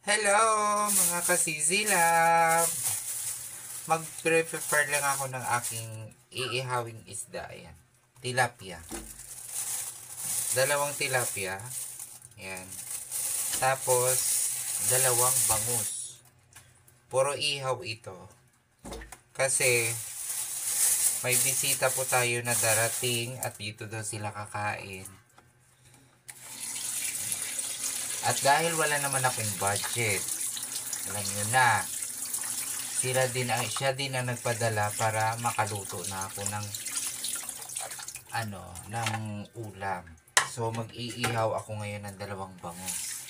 Hello mga kasisilab! Mag-prepare lang ako ng aking iihawing isda. Ayan. Tilapia. Dalawang tilapia. Ayan. Tapos, dalawang bangus. Puro ihaw ito. Kasi, may bisita po tayo na darating at dito daw sila kakain. At dahil wala naman akong budget, alam nyo na, siya din ang nagpadala para makaluto na ako ng ulam. So mag-iihaw ako ngayon ng dalawang bangus.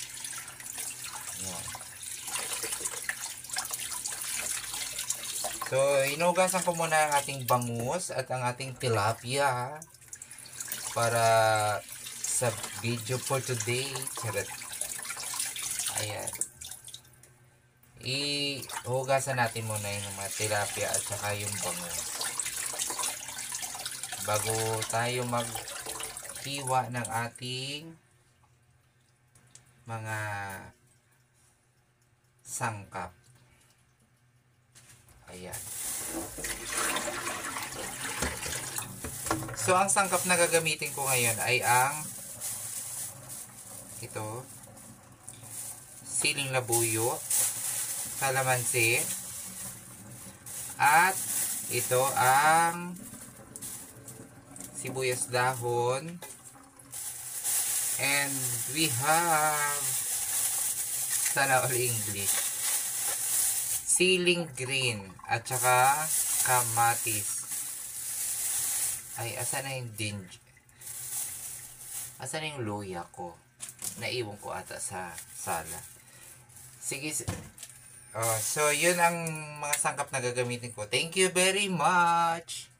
Ayan. So inugasan ko muna ang ating bangus at ang ating tilapia para sa video for today. Charot. Ayan. Ihugasan natin muna yung mga tilapia at saka yung bangus bago tayo maghiwa ng ating mga sangkap. Ayan. So ang sangkap na gagamitin ko ngayon ay ang ito, siling labuyo, kalamansi, at ito ang sibuyas dahon, and we have, sana all English, siling green, at saka kamatis. Ay, asan na yung asan na yung luya ko? Naiwan ko ata sa sala. Sige. So, yun ang mga sangkap na gagamitin ko. Thank you very much!